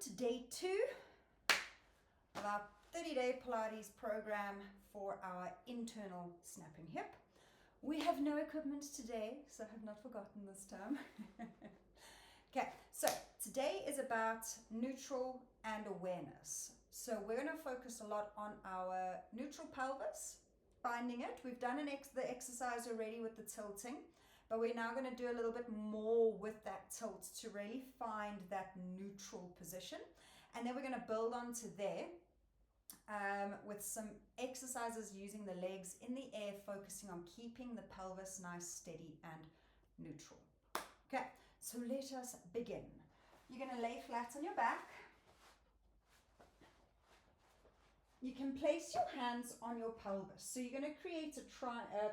to day 2 of our 30-day Pilates program for our internal snapping hip. We have no equipment today, so I have not forgotten this time. Okay, so today is about neutral and awareness. So we're going to focus a lot on our neutral pelvis, finding it. We've done the exercise already with the tilting, but we're now going to do a little bit more with that tilt to really find that neutral position. And then we're going to build onto there with some exercises using the legs in the air, focusing on keeping the pelvis nice, steady, and neutral. Okay, so let us begin. You're going to lay flat on your back. You can place your hands on your pelvis. So you're going to create a triangle,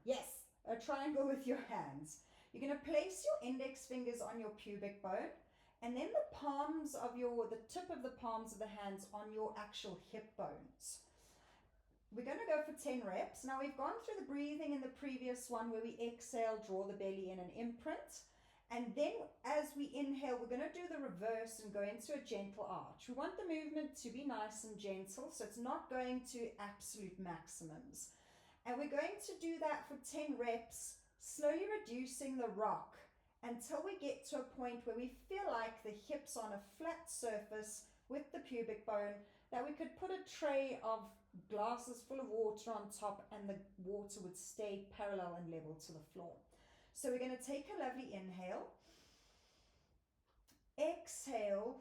yes, a triangle with your hands. You're going to place your index fingers on your pubic bone, and then the palms of the tip of the palms of the hands on your actual hip bones. We're going to go for 10 reps. Now we've gone through the breathing in the previous one where we exhale, draw the belly in and imprint. And then as we inhale, we're going to do the reverse and go into a gentle arch. We want the movement to be nice and gentle, so it's not going to absolute maximums. And we're going to do that for 10 reps, slowly reducing the rock until we get to a point where we feel like the hips on a flat surface with the pubic bone, that we could put a tray of glasses full of water on top and the water would stay parallel and level to the floor. So we're going to take a lovely inhale, exhale,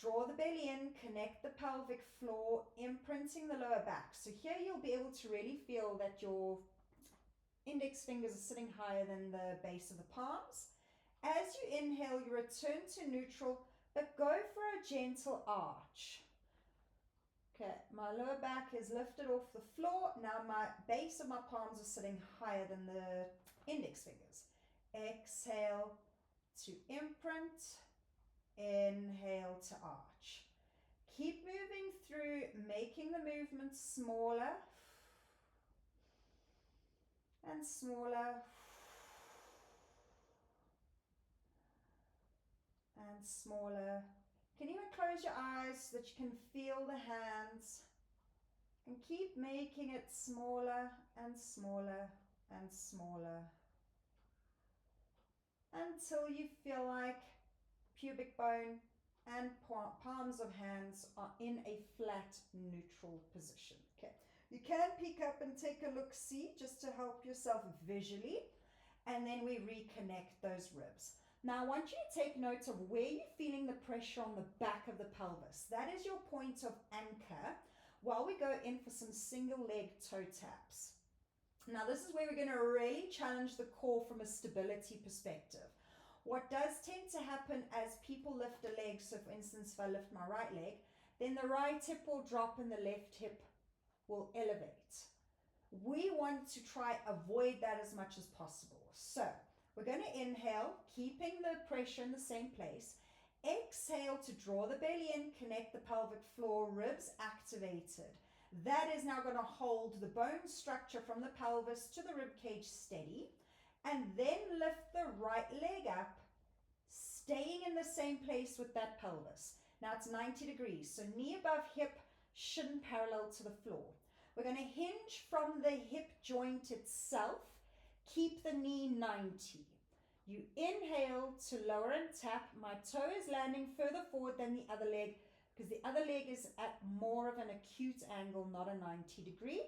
draw the belly in, connect the pelvic floor, imprinting the lower back. So here you'll be able to really feel that your index fingers are sitting higher than the base of the palms. As you inhale, you return to neutral, but go for a gentle arch. Okay, my lower back is lifted off the floor. Now my base of my palms are sitting higher than the index fingers. Exhale to imprint, inhale to arch. Keep moving through, making the movement smaller and smaller and smaller. Can you even close your eyes so that you can feel the hands, and keep making it smaller and smaller and smaller until you feel like pubic bone and palms of hands are in a flat neutral position. Okay, you can peek up and take a look-see just to help yourself visually, and then we reconnect those ribs. Now I want you to take note of where you're feeling the pressure on the back of the pelvis. That is your point of anchor while we go in for some single leg toe taps. Now this is where we're going to really challenge the core from a stability perspective. What does tend to happen as people lift a leg, so for instance if I lift my right leg, then the right hip will drop and the left hip will elevate. We want to try avoid that as much as possible. So we're going to inhale, keeping the pressure in the same place. Exhale to draw the belly in, connect the pelvic floor, ribs activated. That is now going to hold the bone structure from the pelvis to the rib cage steady. And then lift the right leg up, staying in the same place with that pelvis. Now it's 90 degrees, so knee above hip, shin parallel to the floor. We're going to hinge from the hip joint itself. Keep the knee 90. You inhale to lower and tap. My toe is landing further forward than the other leg because the other leg is at more of an acute angle, not a 90 degree.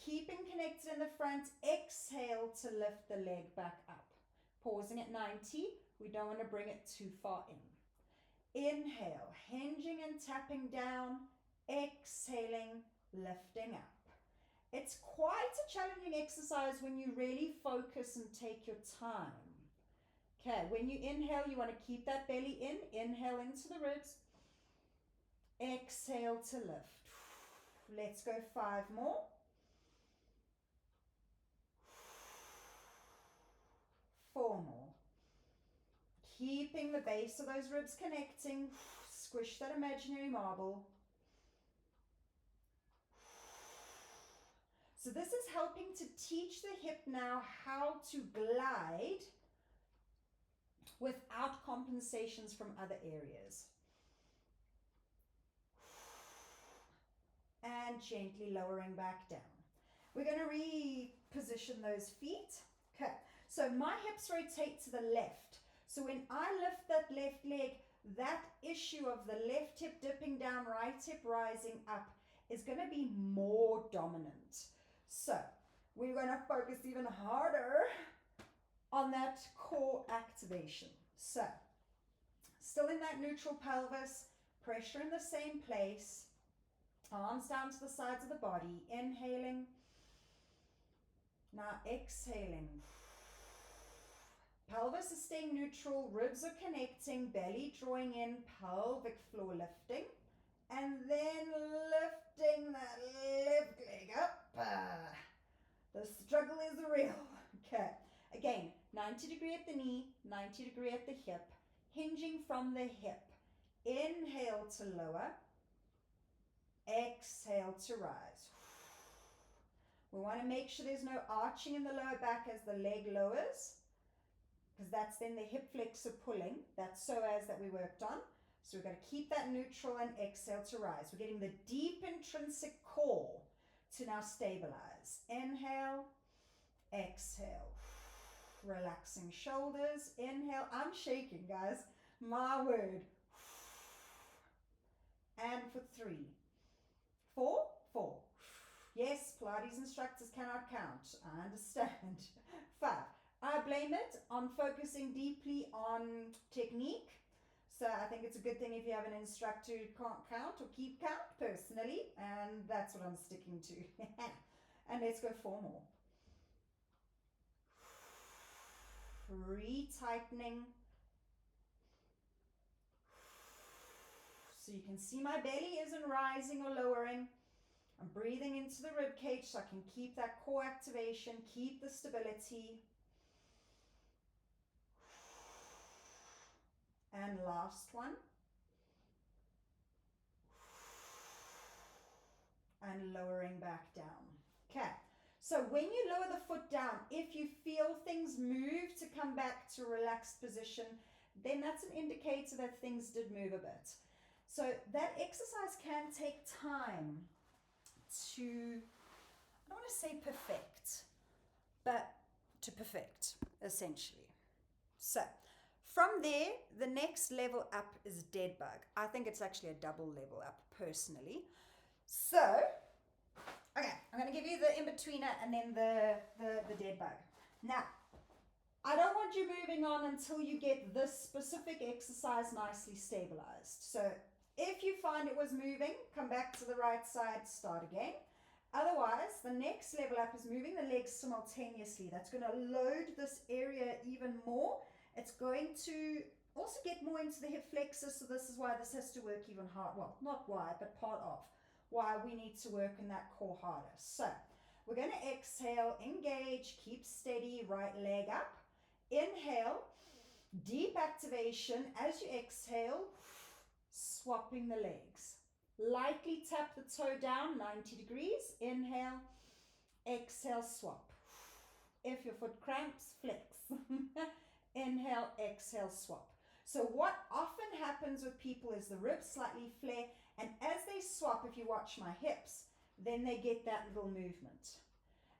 Keeping connected in the front, exhale to lift the leg back up. Pausing at 90, we don't want to bring it too far in. Inhale, hinging and tapping down, exhaling, lifting up. It's quite a challenging exercise when you really focus and take your time. Okay, when you inhale, you want to keep that belly in. Inhale into the ribs. Exhale to lift. Let's go 5 more. 4 more. Keeping the base of those ribs connecting. Squish that imaginary marble. So this is helping to teach the hip now how to glide without compensating sensations from other areas. And gently lowering back down. We're going to reposition those feet. Okay, so my hips rotate to the left. So when I lift that left leg, that issue of the left hip dipping down, right hip rising up is going to be more dominant. So we're going to focus even harder on that core activation. So still in that neutral pelvis, pressure in the same place, arms down to the sides of the body, inhaling. Now exhaling. Pelvis is staying neutral, ribs are connecting, belly drawing in, pelvic floor lifting, and then lifting that left leg up. The struggle is real. Okay, again, 90-degree at the knee, 90-degree at the hip, hinging from the hip. Inhale to lower, exhale to rise. We want to make sure there's no arching in the lower back as the leg lowers, because that's then the hip flexor pulling, that psoas that we worked on. So we've got to keep that neutral and exhale to rise. We're getting the deep intrinsic core to now stabilize. Inhale, exhale. Relaxing shoulders. Inhale. I'm shaking, guys. My word. And for 3, 4, 4. Yes, Pilates instructors cannot count. I understand. 5. I blame it on focusing deeply on technique. So I think it's a good thing if you have an instructor who can't count or keep count personally. And that's what I'm sticking to. And let's go 4 more. Retightening. So you can see my belly isn't rising or lowering. I'm breathing into the rib cage so I can keep that core activation, keep the stability. And last one. And lowering back down. Okay, so when you lower the foot down, if you feel things move to come back to relaxed position, then that's an indicator that things did move a bit. So that exercise can take time to, I don't want to say perfect, but to perfect, essentially. So from there, the next level up is dead bug. I think it's actually a double level up personally. So, okay, I'm going to give you the in-betweener and then the dead bug. Now, I don't want you moving on until you get this specific exercise nicely stabilized. So if you find it was moving, come back to the right side, start again. Otherwise, the next level up is moving the legs simultaneously. That's going to load this area even more. It's going to also get more into the hip flexor, so this is why this has to work even harder. Well, not why, but part of why we need to work in that core harder. So we're going to exhale, engage, keep steady, right leg up. Inhale, deep activation. As you exhale, swapping the legs. Lightly tap the toe down, 90 degrees. Inhale, exhale, swap. If your foot cramps, flex. Inhale, exhale, swap. So what often happens with people is the ribs slightly flare, and as they swap, if you watch my hips, then they get that little movement.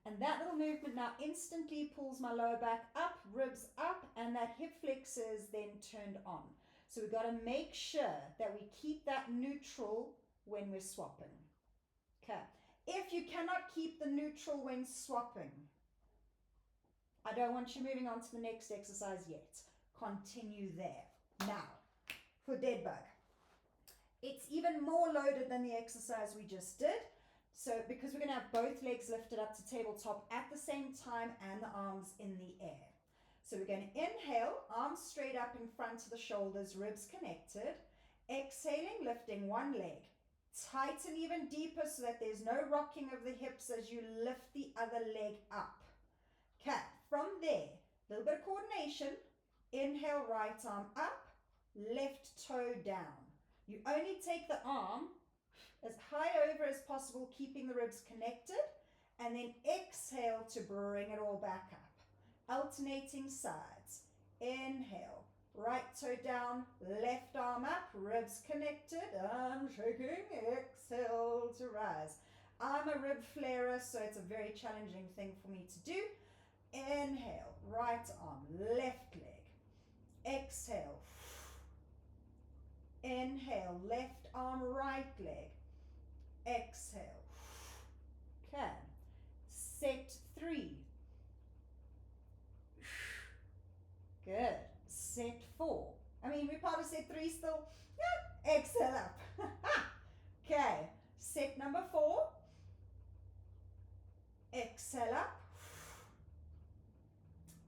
And that little movement now instantly pulls my lower back up, ribs up, and that hip flexor is then turned on. So we've got to make sure that we keep that neutral when we're swapping. Okay. If you cannot keep the neutral when swapping, I don't want you moving on to the next exercise yet. Continue there. Now, for dead bug. It's even more loaded than the exercise we just did. So because we're going to have both legs lifted up to tabletop at the same time and the arms in the air. So we're going to inhale, arms straight up in front of the shoulders, ribs connected. Exhaling, lifting one leg. Tighten even deeper so that there's no rocking of the hips as you lift the other leg up. Okay, from there, a little bit of coordination. Inhale, right arm up, left toe down. You only take the arm as high over as possible, keeping the ribs connected, and then exhale to bring it all back up. Alternating sides. Inhale, right toe down, left arm up, ribs connected, I'm shaking, exhale to rise. I'm a rib flarer, so it's a very challenging thing for me to do. Inhale, right arm, left leg. Exhale. Inhale, left arm, right leg. Exhale. Okay. Set 3. Good. Set 4. We're part of set 3 still. Yep. Exhale up. Okay. Set number 4. Exhale up.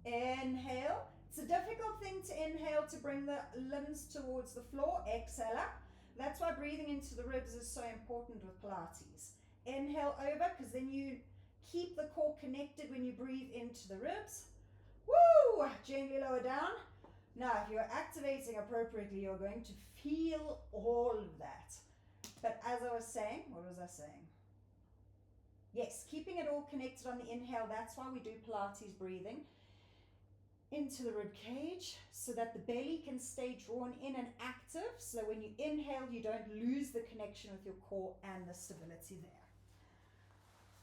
Inhale. It's a difficult thing to inhale to bring the limbs towards the floor. Exhale up. That's why breathing into the ribs is so important with Pilates. Inhale over, because then you keep the core connected when you breathe into the ribs. Woo! Gently lower down. Now, if you're activating appropriately, you're going to feel all of that. But as I was saying, what was I saying? Yes, keeping it all connected on the inhale. That's why we do Pilates breathing into the rib cage, so that the belly can stay drawn in and active, so that when you inhale, you don't lose the connection with your core and the stability there.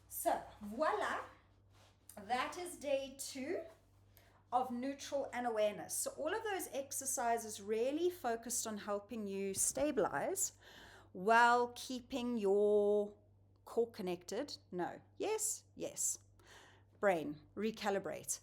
So, voila, that is day 2 of neutral and awareness. So all of those exercises really focused on helping you stabilize while keeping your core connected. No, yes, yes. Brain, recalibrate.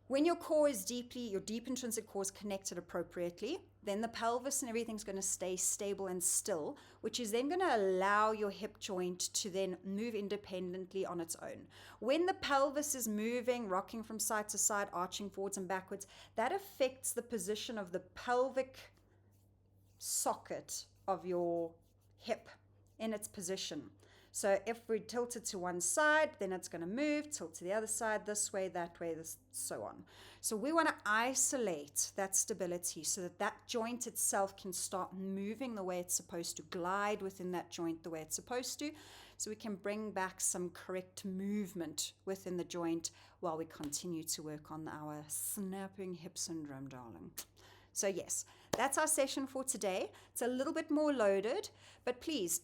When your core is your deep intrinsic core is connected appropriately, then the pelvis and everything's going to stay stable and still, which is then going to allow your hip joint to then move independently on its own. When the pelvis is moving, rocking from side to side, arching forwards and backwards, that affects the position of the pelvic socket of your hip in its position. So if we tilt it to one side, then it's going to move, tilt to the other side, this way, that way, so on. So we want to isolate that stability so that that joint itself can start moving the way it's supposed to, glide within that joint the way it's supposed to, so we can bring back some correct movement within the joint while we continue to work on our snapping hip syndrome, darling. So yes, that's our session for today. It's a little bit more loaded, but please,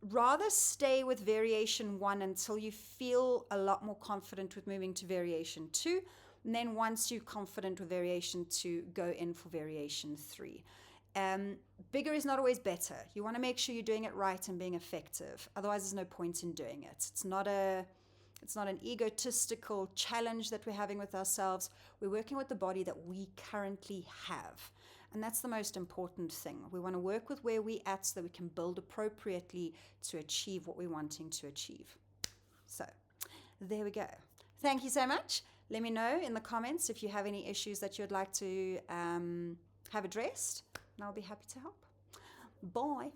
rather stay with variation 1 until you feel a lot more confident with moving to variation 2. And then once you're confident with variation 2, go in for variation 3. Bigger is not always better. You want to make sure you're doing it right and being effective. Otherwise, there's no point in doing it. It's not an egotistical challenge that we're having with ourselves. We're working with the body that we currently have. And that's the most important thing. We want to work with where we're at so that we can build appropriately to achieve what we're wanting to achieve. So there we go. Thank you so much. Let me know in the comments if you have any issues that you'd like to have addressed, and I'll be happy to help. Bye.